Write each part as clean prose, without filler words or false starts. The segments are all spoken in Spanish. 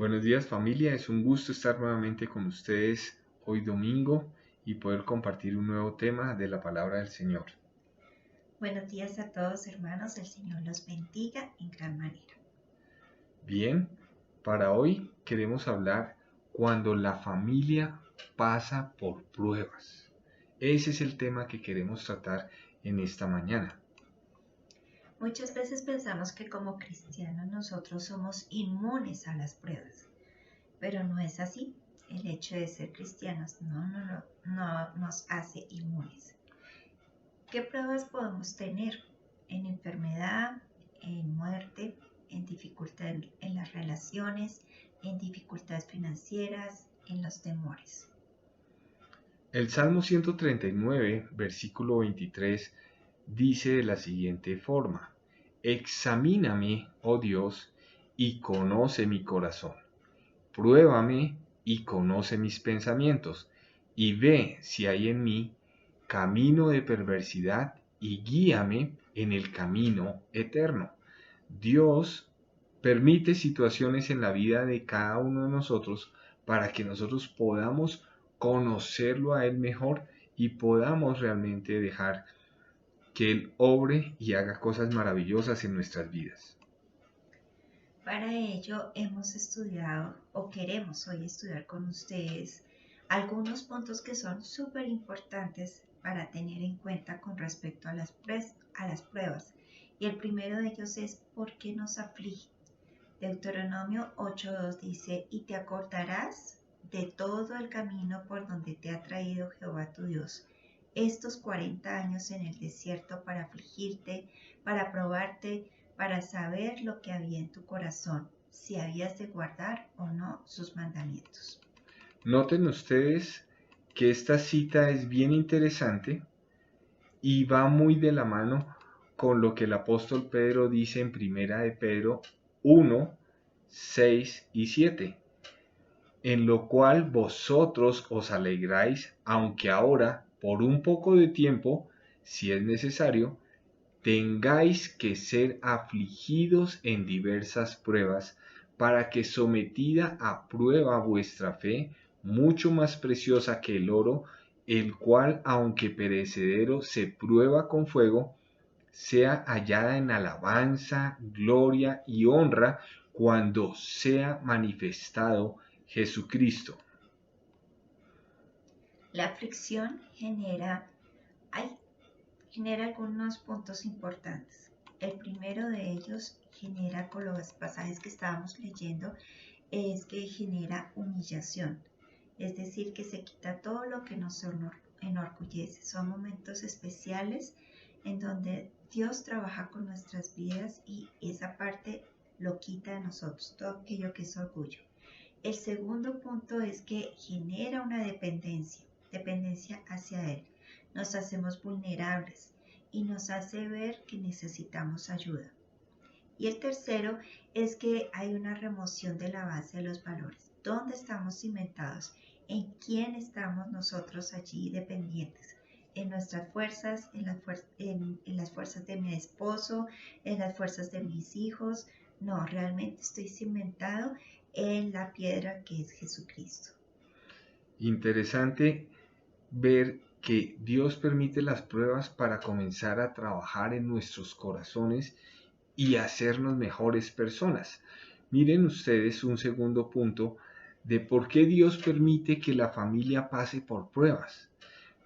Buenos días familia, es un gusto estar nuevamente con ustedes hoy domingo y poder compartir un nuevo tema de la palabra del Señor. Buenos días a todos hermanos, el Señor los bendiga en gran manera. Bien, para hoy queremos hablar cuando la familia pasa por pruebas. Ese es el tema que queremos tratar en esta mañana. Muchas veces pensamos que como cristianos nosotros somos inmunes a las pruebas, pero no es así. El hecho de ser cristianos no nos hace inmunes. ¿Qué pruebas podemos tener? En enfermedad, en muerte, en dificultad en las relaciones, en dificultades financieras, en los temores. El Salmo 139, versículo 23, dice de la siguiente forma: Examíname, oh Dios, y conoce mi corazón. Pruébame y conoce mis pensamientos, y ve si hay en mí camino de perversidad, y guíame en el camino eterno. Dios permite situaciones en la vida de cada uno de nosotros para que nosotros podamos conocerlo a Él mejor y podamos realmente dejar que Él obre y haga cosas maravillosas en nuestras vidas. Para ello hemos estudiado o queremos hoy estudiar con ustedes algunos puntos que son súper importantes para tener en cuenta con respecto a las pruebas. Y el primero de ellos es ¿por qué nos aflige? Deuteronomio 8.2 dice, y te acordarás de todo el camino por donde te ha traído Jehová tu Dios estos 40 años en el desierto para afligirte, para probarte, para saber lo que había en tu corazón, si habías de guardar o no sus mandamientos. Noten ustedes que esta cita es bien interesante y va muy de la mano con lo que el apóstol Pedro dice en Primera de Pedro 1, 6 y 7, en lo cual vosotros os alegráis, aunque ahora, por un poco de tiempo, si es necesario, tengáis que ser afligidos en diversas pruebas, para que sometida a prueba vuestra fe, mucho más preciosa que el oro, el cual, aunque perecedero, se prueba con fuego, sea hallada en alabanza, gloria y honra cuando sea manifestado Jesucristo. La aflicción genera algunos puntos importantes. El primero de ellos genera, con los pasajes que estábamos leyendo, es que genera humillación. Es decir, que se quita todo lo que nos enorgullece. Son momentos especiales en donde Dios trabaja con nuestras vidas y esa parte lo quita de nosotros, todo aquello que es orgullo. El segundo punto es que genera una dependencia hacia Él. Nos hacemos vulnerables y nos hace ver que necesitamos ayuda. Y el tercero es que hay una remoción de la base de los valores. ¿Dónde estamos cimentados? ¿En quién estamos nosotros allí dependientes? ¿En nuestras fuerzas? ¿En las fuerzas de mi esposo? ¿En las fuerzas de mis hijos? No, realmente estoy cimentado en la piedra que es Jesucristo. Interesante ver que Dios permite las pruebas para comenzar a trabajar en nuestros corazones y hacernos mejores personas. Miren ustedes un segundo punto de por qué Dios permite que la familia pase por pruebas.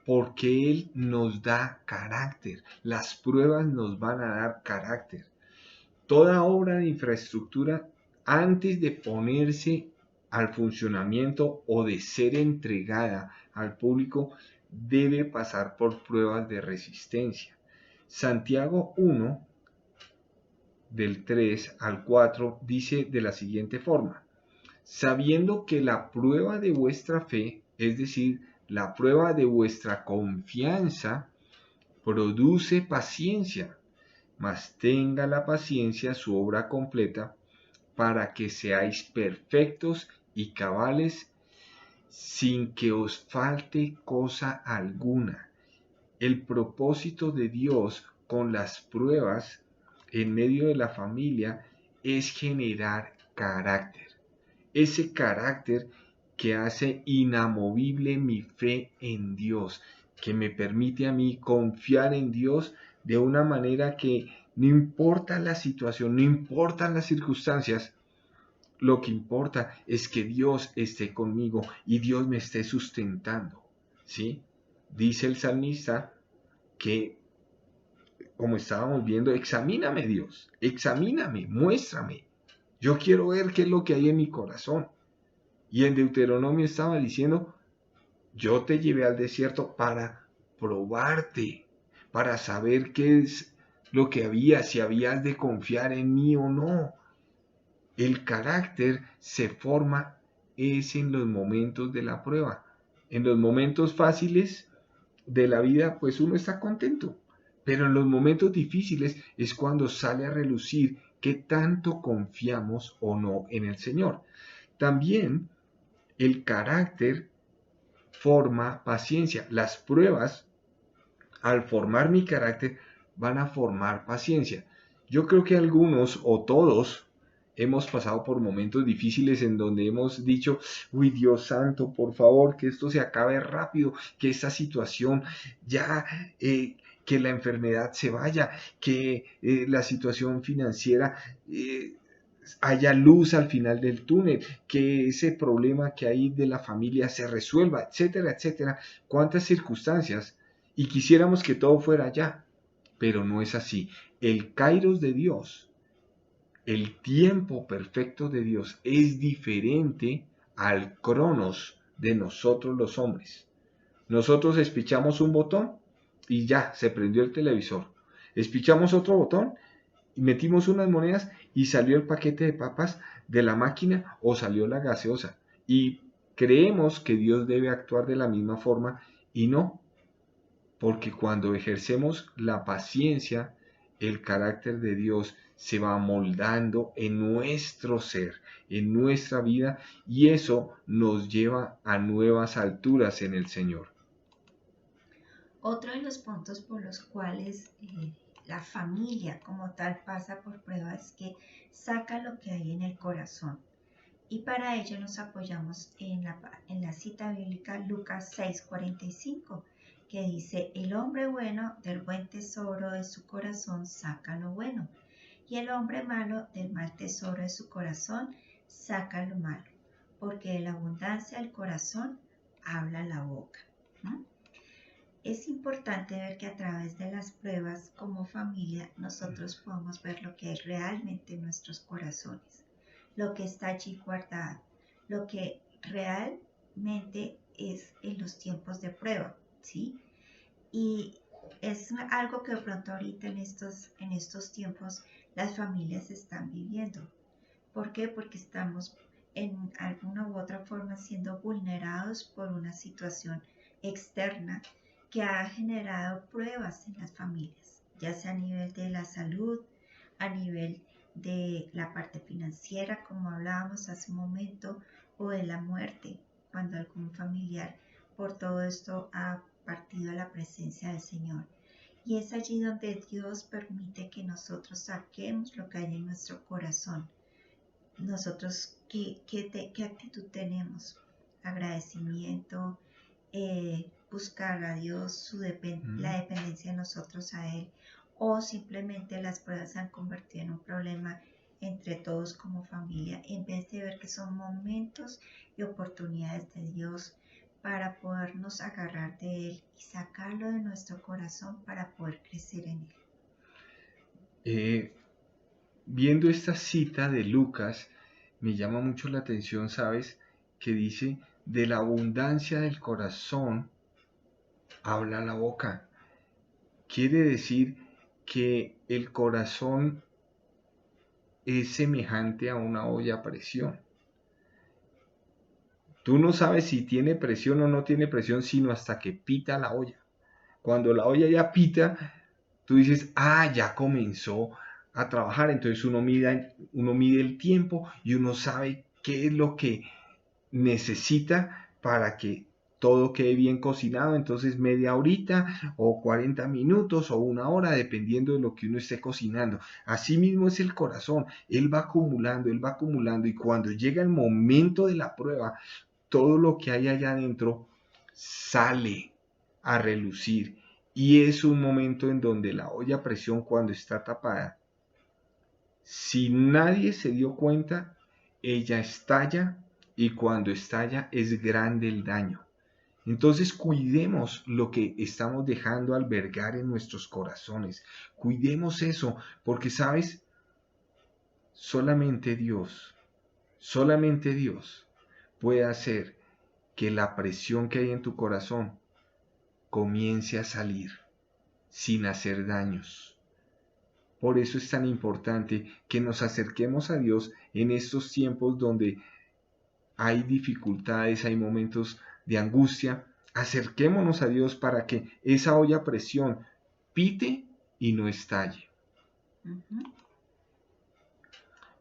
Porque Él nos da carácter. Las pruebas nos van a dar carácter. Toda obra de infraestructura, antes de ponerse al funcionamiento o de ser entregada al público, debe pasar por pruebas de resistencia. Santiago 1, del 3 al 4, dice de la siguiente forma: sabiendo que la prueba de vuestra fe, es decir, la prueba de vuestra confianza, produce paciencia, mas tenga la paciencia su obra completa, para que seáis perfectos y cabales, sin que os falte cosa alguna. El propósito de Dios con las pruebas en medio de la familia es generar carácter. ese carácter que hace inamovible mi fe en Dios, que me permite a mí confiar en Dios de una manera que no importa la situación, no importan las circunstancias, lo que importa es que Dios esté conmigo y Dios me esté sustentando, ¿sí? Dice el salmista que, como estábamos viendo, examíname Dios, examíname, muéstrame. Yo quiero ver qué es lo que hay en mi corazón. Y en Deuteronomio estaba diciendo, yo te llevé al desierto para probarte, para saber qué es lo que había, si habías de confiar en mí o no. El carácter se forma es en los momentos de la prueba. En los momentos fáciles de la vida, pues uno está contento. Pero en los momentos difíciles es cuando sale a relucir qué tanto confiamos o no en el Señor. También el carácter forma paciencia. Las pruebas, al formar mi carácter, van a formar paciencia. Yo creo que algunos o todos hemos pasado por momentos difíciles en donde hemos dicho, uy Dios santo, por favor, que esto se acabe rápido, que esta situación ya, que la enfermedad se vaya, que la situación financiera haya luz al final del túnel, que ese problema que hay de la familia se resuelva, etcétera, etcétera. Cuántas circunstancias y quisiéramos que todo fuera ya, pero no es así. El kairos de Dios, el tiempo perfecto de Dios es diferente al cronos de nosotros los hombres. Nosotros espichamos un botón y ya se prendió el televisor. Espichamos otro botón y metimos unas monedas y salió el paquete de papas de la máquina o salió la gaseosa. Y creemos que Dios debe actuar de la misma forma y no, porque cuando ejercemos la paciencia, el carácter de Dios se va moldando en nuestro ser, en nuestra vida, y eso nos lleva a nuevas alturas en el Señor. Otro de los puntos por los cuales la familia como tal pasa por pruebas es que saca lo que hay en el corazón. Y para ello nos apoyamos en la cita bíblica Lucas 6:45, que dice, el hombre bueno del buen tesoro de su corazón saca lo bueno, y el hombre malo del mal tesoro de su corazón saca lo malo, porque de la abundancia del corazón habla la boca. ¿No? Es importante ver que a través de las pruebas como familia nosotros podemos ver lo que hay realmente en nuestros corazones, lo que está allí guardado, lo que realmente es en los tiempos de prueba, ¿sí? Y es algo que de pronto ahorita en estos tiempos las familias están viviendo. ¿Por qué? Porque estamos en alguna u otra forma siendo vulnerados por una situación externa que ha generado pruebas en las familias, ya sea a nivel de la salud, a nivel de la parte financiera, como hablábamos hace un momento, o de la muerte, cuando algún familiar por todo esto ha partido a la presencia del Señor. Y es allí donde Dios permite que nosotros saquemos lo que hay en nuestro corazón. Nosotros, ¿qué actitud tenemos? Agradecimiento, buscar a Dios, la dependencia de nosotros a Él, o simplemente las pruebas se han convertido en un problema entre todos como familia, en vez de ver que son momentos y oportunidades de Dios para podernos agarrar de Él y sacarlo de nuestro corazón para poder crecer en Él. Viendo esta cita de Lucas, me llama mucho la atención, ¿sabes? Que dice, de la abundancia del corazón habla la boca. Quiere decir que el corazón es semejante a una olla a presión. Tú no sabes si tiene presión o no tiene presión, sino hasta que pita la olla. Cuando la olla ya pita, tú dices, ah, ya comenzó a trabajar. Entonces uno mide el tiempo y uno sabe qué es lo que necesita para que todo quede bien cocinado, entonces media horita o 40 minutos o una hora, dependiendo de lo que uno esté cocinando. Así mismo es el corazón, él va acumulando y cuando llega el momento de la prueba, todo lo que hay allá adentro sale a relucir y es un momento en donde la olla a presión cuando está tapada, si nadie se dio cuenta, ella estalla y cuando estalla es grande el daño. Entonces cuidemos lo que estamos dejando albergar en nuestros corazones. Cuidemos eso, porque sabes, solamente Dios puede hacer que la presión que hay en tu corazón comience a salir sin hacer daños. Por eso es tan importante que nos acerquemos a Dios en estos tiempos donde hay dificultades, hay momentos de angustia. Acerquémonos a Dios para que esa olla a presión pite y no estalle.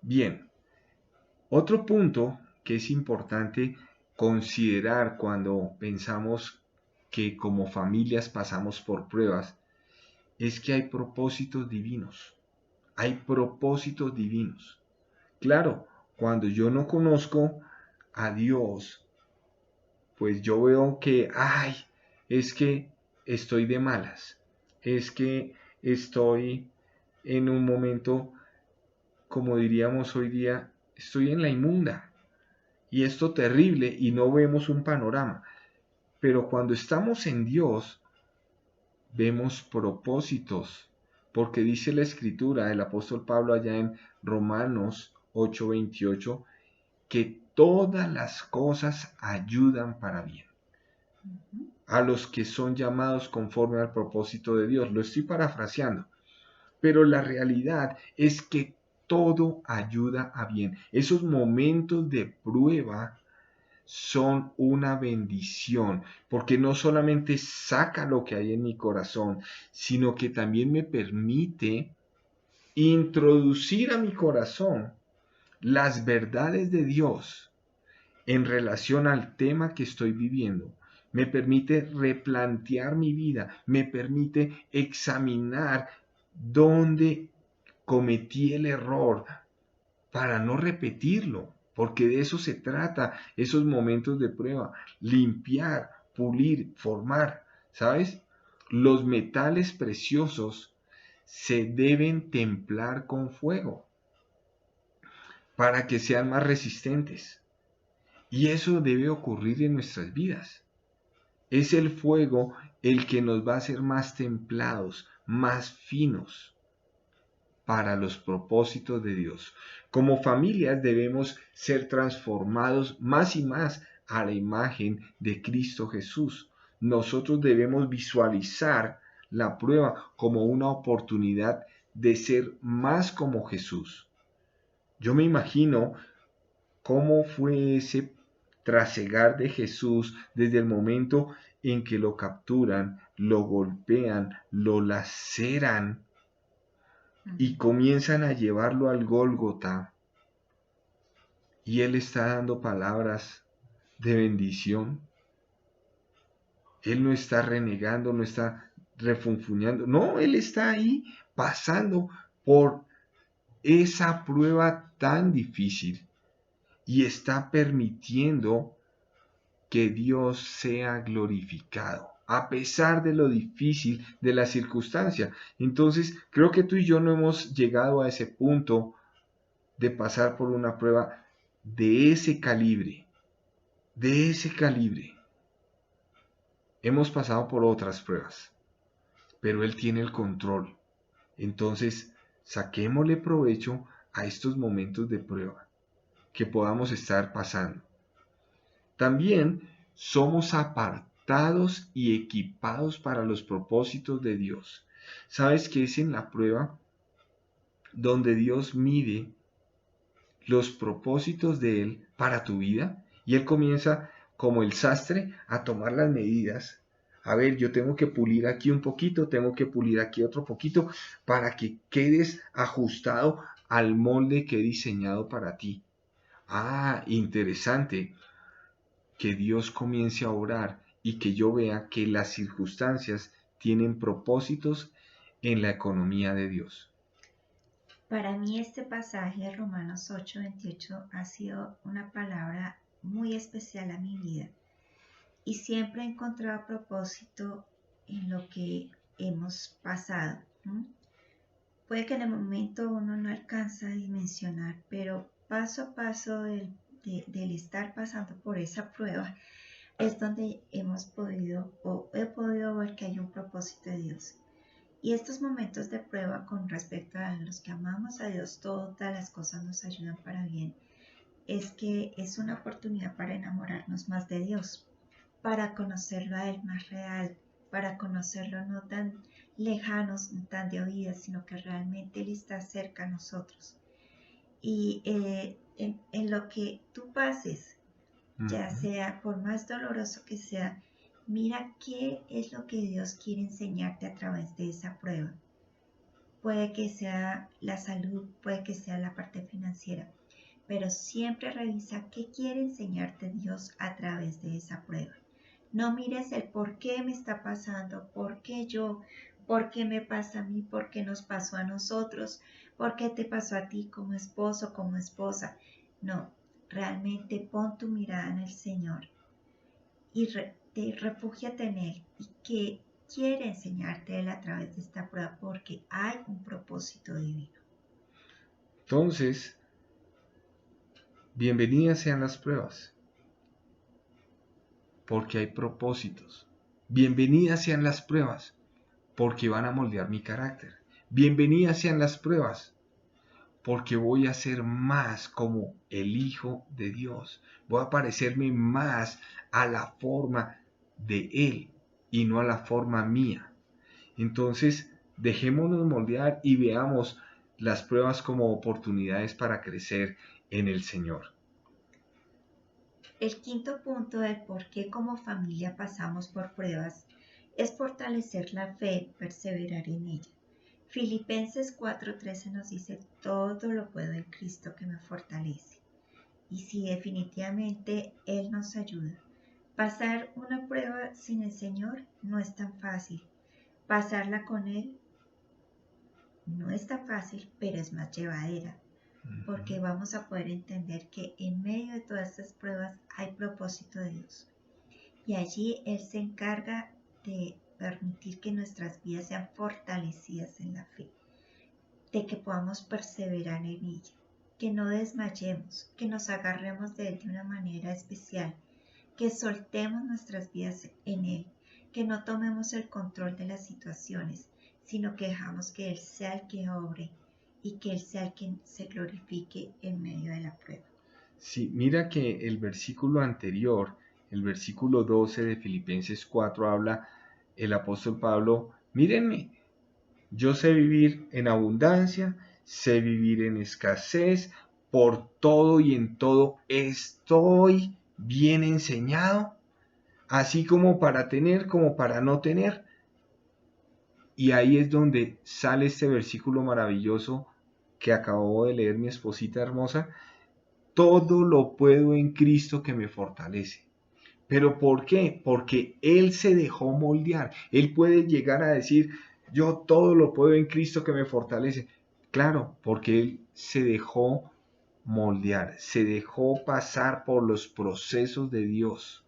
Bien, otro punto que es importante considerar cuando pensamos que como familias pasamos por pruebas es que hay propósitos divinos. Hay propósitos divinos. Claro, cuando yo no conozco a Dios, pues yo veo que, es que estoy de malas, es que estoy en un momento, como diríamos hoy día, estoy en la inmunda y esto terrible y no vemos un panorama. Pero cuando estamos en Dios, vemos propósitos, porque dice la escritura, el apóstol Pablo allá en Romanos 8:28, que todas las cosas ayudan para bien a los que son llamados conforme al propósito de Dios. Lo estoy parafraseando, pero la realidad es que todo ayuda a bien. Esos momentos de prueba son una bendición, porque no solamente saca lo que hay en mi corazón, sino que también me permite introducir a mi corazón las verdades de Dios en relación al tema que estoy viviendo. Me permite replantear mi vida, me permite examinar dónde cometí el error para no repetirlo, porque de eso se trata, esos momentos de prueba, limpiar, pulir, formar, ¿sabes? Los metales preciosos se deben templar con fuego para que sean más resistentes. Y eso debe ocurrir en nuestras vidas. Es el fuego el que nos va a hacer más templados, más finos para los propósitos de Dios. Como familias debemos ser transformados más y más a la imagen de Cristo Jesús. Nosotros debemos visualizar la prueba como una oportunidad de ser más como Jesús. Yo me imagino cómo fue ese trasegar de Jesús desde el momento en que lo capturan, lo golpean, lo laceran y comienzan a llevarlo al Gólgota. Y Él está dando palabras de bendición. Él no está renegando, no está refunfuñando. No, Él está ahí pasando por esa prueba tan difícil y está permitiendo que Dios sea glorificado, a pesar de lo difícil de la circunstancia. Entonces, creo que tú y yo no hemos llegado a ese punto de pasar por una prueba de ese calibre, de ese calibre. Hemos pasado por otras pruebas, pero Él tiene el control. Entonces, saquémosle provecho a estos momentos de prueba que podamos estar pasando. También somos apartados y equipados para los propósitos de Dios. ¿Sabes que es en la prueba donde Dios mide los propósitos de Él para tu vida? Y Él comienza como el sastre a tomar las medidas. A ver, yo tengo que pulir aquí un poquito, tengo que pulir aquí otro poquito para que quedes ajustado al molde que he diseñado para ti. Interesante que Dios comience a obrar y que yo vea que las circunstancias tienen propósitos en la economía de Dios. Para mí este pasaje de Romanos 8:28 ha sido una palabra muy especial a mi vida y siempre he encontrado propósito en lo que hemos pasado, ¿no? Puede que en el momento uno no alcanza a dimensionar, pero paso a paso del estar pasando por esa prueba es donde hemos podido o he podido ver que hay un propósito de Dios. Y estos momentos de prueba con respecto a los que amamos a Dios, todas las cosas nos ayudan para bien. Es que es una oportunidad para enamorarnos más de Dios, para conocerlo a Él más real, para conocerlo no tan lejanos, tan de oídas, sino que realmente Él está cerca a nosotros. Y en lo que tú pases, ya sea por más doloroso que sea, mira qué es lo que Dios quiere enseñarte a través de esa prueba. Puede que sea la salud, puede que sea la parte financiera, pero siempre revisa qué quiere enseñarte Dios a través de esa prueba. No mires el por qué me está pasando, por qué yo, por qué me pasa a mí, por qué nos pasó a nosotros, por qué te pasó a ti como esposo, como esposa. No, realmente pon tu mirada en el Señor y refúgiate en Él y que quiere enseñarte Él a través de esta prueba porque hay un propósito divino. Entonces, bienvenidas sean las pruebas, porque hay propósitos. Bienvenidas sean las pruebas, porque van a moldear mi carácter. Bienvenidas sean las pruebas, porque voy a ser más como el Hijo de Dios. Voy a parecerme más a la forma de Él y no a la forma mía. Entonces, dejémonos moldear y veamos las pruebas como oportunidades para crecer en el Señor. El quinto punto del por qué como familia pasamos por pruebas es fortalecer la fe, perseverar en ella. Filipenses 4:13 nos dice, todo lo puedo en Cristo que me fortalece. Y sí, definitivamente Él nos ayuda. Pasar una prueba sin el Señor no es tan fácil. Pasarla con Él no es tan fácil, pero es más llevadera, porque vamos a poder entender que en medio de todas estas pruebas hay propósito de Dios. Y allí Él se encarga de permitir que nuestras vidas sean fortalecidas en la fe, de que podamos perseverar en ella, que no desmayemos, que nos agarremos de Él de una manera especial, que soltemos nuestras vidas en Él, que no tomemos el control de las situaciones, sino que dejamos que Él sea el que obre y que Él sea el que se glorifique en medio de la prueba. Sí, mira que el versículo anterior, el versículo 12 de Filipenses 4, habla el apóstol Pablo, mírenme, yo sé vivir en abundancia, sé vivir en escasez, por todo y en todo estoy bien enseñado, así como para tener como para no tener. Y ahí es donde sale este versículo maravilloso que acabó de leer mi esposita hermosa. Todo lo puedo en Cristo que me fortalece. ¿Pero por qué? Porque Él se dejó moldear. Él puede llegar a decir, yo todo lo puedo en Cristo que me fortalece. Claro, porque Él se dejó moldear, se dejó pasar por los procesos de Dios.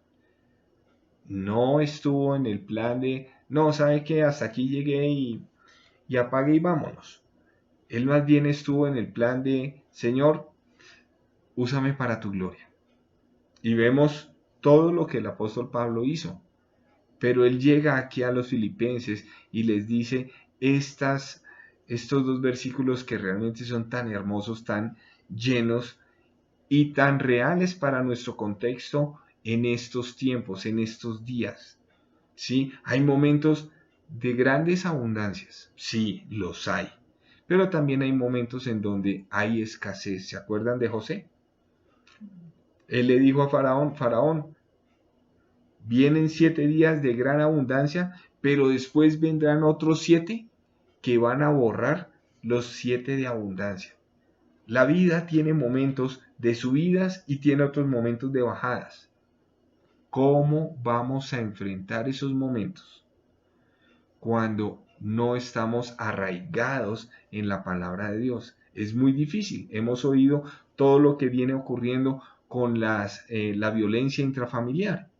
No estuvo en el plan de, no, ¿sabe qué? Hasta aquí llegué y apague y vámonos. Él más bien estuvo en el plan de, Señor, úsame para tu gloria. Y vemos todo lo que el apóstol Pablo hizo. Pero él llega aquí a los filipenses y les dice estos dos versículos que realmente son tan hermosos, tan llenos y tan reales para nuestro contexto en estos tiempos, en estos días. ¿Sí? Hay momentos de grandes abundancias, sí, los hay. Pero también hay momentos en donde hay escasez. ¿Se acuerdan de José? Él le dijo a Faraón, vienen 7 días de gran abundancia, pero después vendrán otros 7 que van a borrar los 7 de abundancia. La vida tiene momentos de subidas y tiene otros momentos de bajadas. ¿Cómo vamos a enfrentar esos momentos cuando no estamos arraigados en la palabra de Dios? Es muy difícil. Hemos oído todo lo que viene ocurriendo con la violencia intrafamiliar,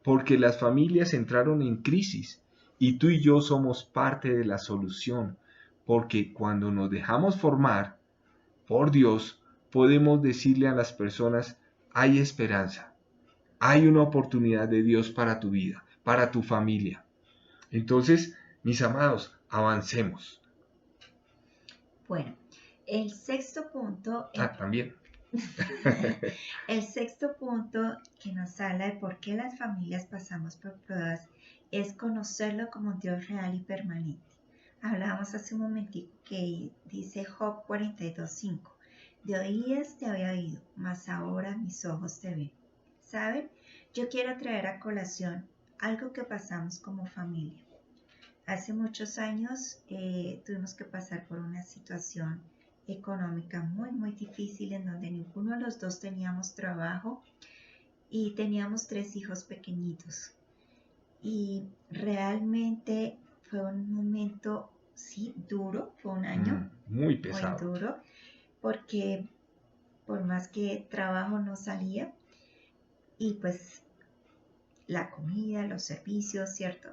porque las familias entraron en crisis y tú y yo somos parte de la solución, porque cuando nos dejamos formar por Dios, podemos decirle a las personas, hay esperanza, hay una oportunidad de Dios para tu vida, para tu familia. Entonces, mis amados, avancemos. Bueno, el sexto punto, También. el sexto punto que nos habla de por qué las familias pasamos por pruebas es conocerlo como un Dios real y permanente. Hablábamos hace un momentico que dice Job 42:5, de oídas te había oído, mas ahora mis ojos te ven. ¿Saben? Yo quiero traer a colación algo que pasamos como familia. Hace muchos años tuvimos que pasar por una situación económica muy difícil en donde ninguno de los dos teníamos trabajo y teníamos 3 hijos pequeñitos. Y realmente fue un momento, sí, duro, fue un año muy pesado, muy duro, porque por más que trabajo no salía y pues la comida, los servicios, ¿cierto?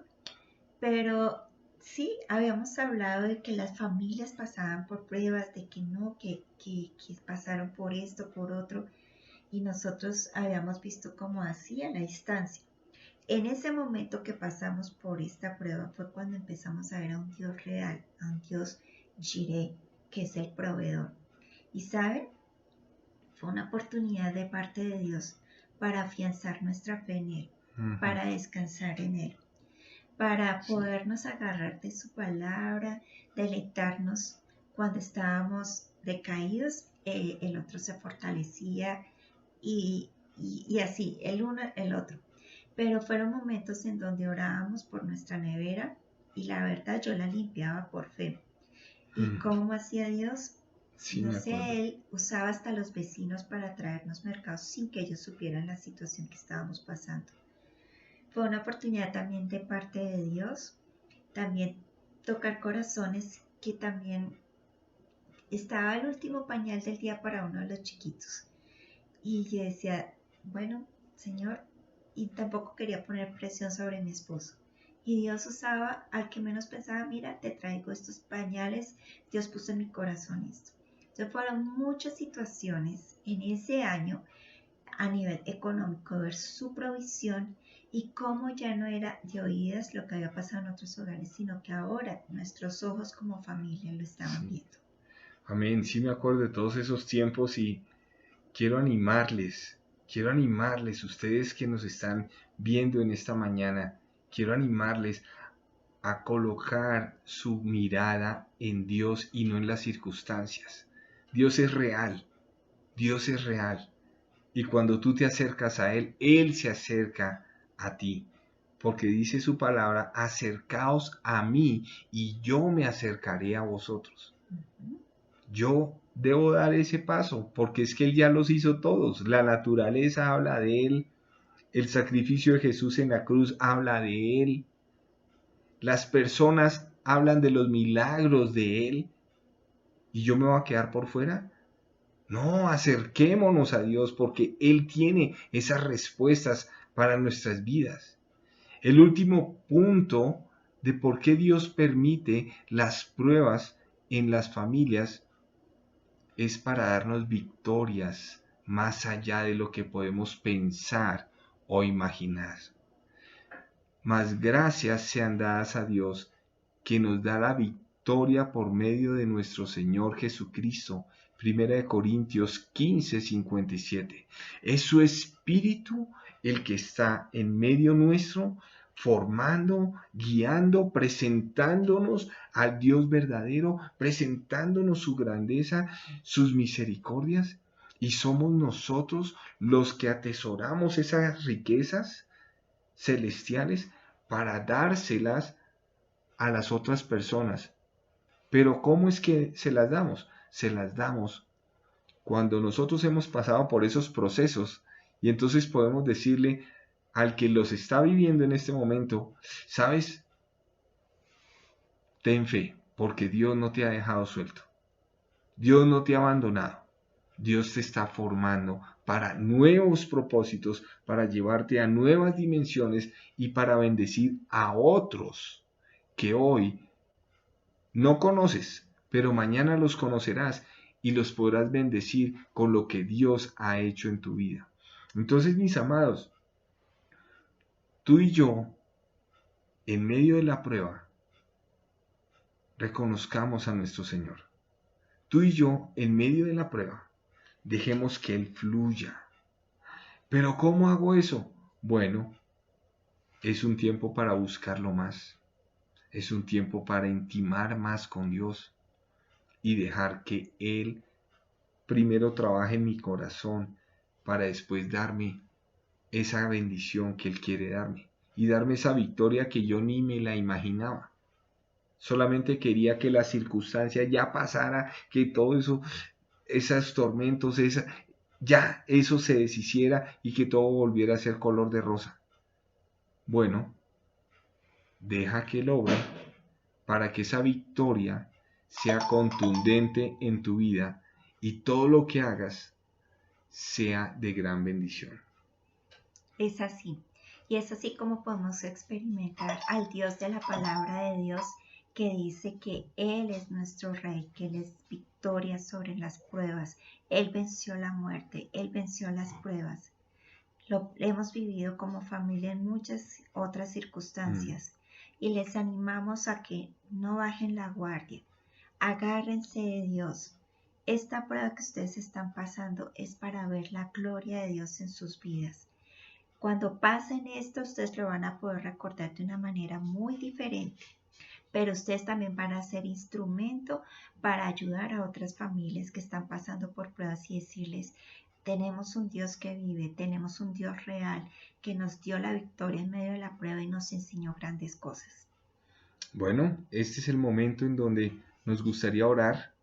Pero sí, habíamos hablado de que las familias pasaban por pruebas, de que no, que pasaron por esto, por otro, y nosotros habíamos visto cómo así a la distancia. En ese momento que pasamos por esta prueba fue cuando empezamos a ver a un Dios real, a un Dios Jireh, que es el proveedor. Y saben, fue una oportunidad de parte de Dios para afianzar nuestra fe en Él, para descansar en Él, para podernos agarrar de su palabra, deleitarnos cuando estábamos decaídos, el otro se fortalecía y así, el uno el otro. Pero fueron momentos en donde orábamos por nuestra nevera y la verdad yo la limpiaba por fe. ¿Y cómo hacía Dios? Sí, no sé, Él usaba hasta los vecinos para traernos mercados sin que ellos supieran la situación que estábamos pasando. Fue una oportunidad también de parte de Dios, también tocar corazones que también estaba el último pañal del día para uno de los chiquitos. Y yo decía, bueno, Señor, y tampoco quería poner presión sobre mi esposo. Y Dios usaba al que menos pensaba, mira, te traigo estos pañales, Dios puso en mi corazón esto. Entonces fueron muchas situaciones en ese año a nivel económico, ver su provisión y cómo ya no era de oídas lo que había pasado en otros hogares, sino que ahora nuestros ojos como familia lo estaban viendo. Amén, sí me acuerdo de todos esos tiempos y quiero animarles, ustedes que nos están viendo en esta mañana, quiero animarles a colocar su mirada en Dios y no en las circunstancias. Dios es real, Dios es real. Y cuando tú te acercas a Él, Él se acerca a ti. Porque dice su palabra, acercaos a mí y yo me acercaré a vosotros. Yo debo dar ese paso, porque es que Él ya los hizo todos. La naturaleza habla de Él, el sacrificio de Jesús en la cruz habla de Él, las personas hablan de los milagros de Él, y yo me voy a quedar por fuera. No, acerquémonos a Dios, porque Él tiene esas respuestas para nuestras vidas. El último punto de por qué Dios permite las pruebas en las familias es para darnos victorias más allá de lo que podemos pensar o imaginar. Mas gracias sean dadas a Dios que nos da la victoria por medio de nuestro Señor Jesucristo. 1 Corintios 15:57. Es su Espíritu el que está en medio nuestro, formando, guiando, presentándonos al Dios verdadero, presentándonos su grandeza, sus misericordias, y somos nosotros los que atesoramos esas riquezas celestiales para dárselas a las otras personas. Pero ¿cómo es que se las damos? Se las damos cuando nosotros hemos pasado por esos procesos y entonces podemos decirle, al que los está viviendo en este momento, ¿sabes? Ten fe, porque Dios no te ha dejado suelto. Dios no te ha abandonado. Dios te está formando para nuevos propósitos, para llevarte a nuevas dimensiones y para bendecir a otros que hoy no conoces, pero mañana los conocerás y los podrás bendecir con lo que Dios ha hecho en tu vida. Entonces, mis amados, tú y yo, en medio de la prueba, reconozcamos a nuestro Señor. Tú y yo, en medio de la prueba, dejemos que Él fluya. ¿Pero cómo hago eso? Bueno, es un tiempo para buscarlo más. Es un tiempo para intimar más con Dios y dejar que Él primero trabaje en mi corazón para después darme esa bendición que Él quiere darme y darme esa victoria que yo ni me la imaginaba. Solamente quería que la circunstancia ya pasara, que todo eso, esos tormentos, ya eso se deshiciera y que todo volviera a ser color de rosa. Bueno, deja que Él obre para que esa victoria sea contundente en tu vida y todo lo que hagas sea de gran bendición. Es así. Y es así como podemos experimentar al Dios de la palabra de Dios, que dice que Él es nuestro Rey, que Él es victoria sobre las pruebas. Él venció la muerte, Él venció las pruebas. Lo hemos vivido como familia en muchas otras circunstancias y les animamos a que no bajen la guardia. Agárrense de Dios. Esta prueba que ustedes están pasando es para ver la gloria de Dios en sus vidas. Cuando pasen esto, ustedes lo van a poder recordar de una manera muy diferente, pero ustedes también van a ser instrumento para ayudar a otras familias que están pasando por pruebas y decirles: tenemos un Dios que vive, tenemos un Dios real que nos dio la victoria en medio de la prueba y nos enseñó grandes cosas. Bueno, este es el momento en donde nos gustaría orar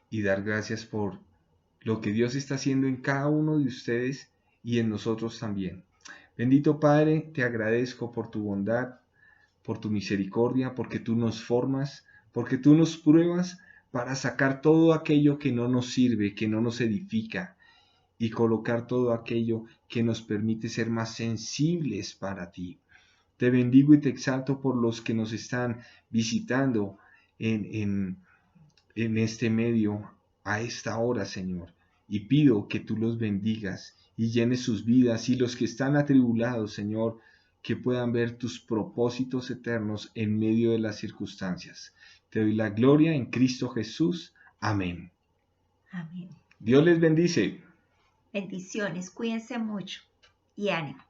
y dar gracias por lo que Dios está haciendo en cada uno de ustedes y en nosotros también. Bendito Padre, te agradezco por tu bondad, por tu misericordia, porque tú nos formas, porque tú nos pruebas para sacar todo aquello que no nos sirve, que no nos edifica, y colocar todo aquello que nos permite ser más sensibles para ti. Te bendigo y te exalto por los que nos están visitando en este medio a esta hora, Señor. Y pido que tú los bendigas y llenes sus vidas, y los que están atribulados, Señor, que puedan ver tus propósitos eternos en medio de las circunstancias. Te doy la gloria en Cristo Jesús. Amén. Amén. Dios les bendice. Bendiciones, cuídense mucho y ánimo.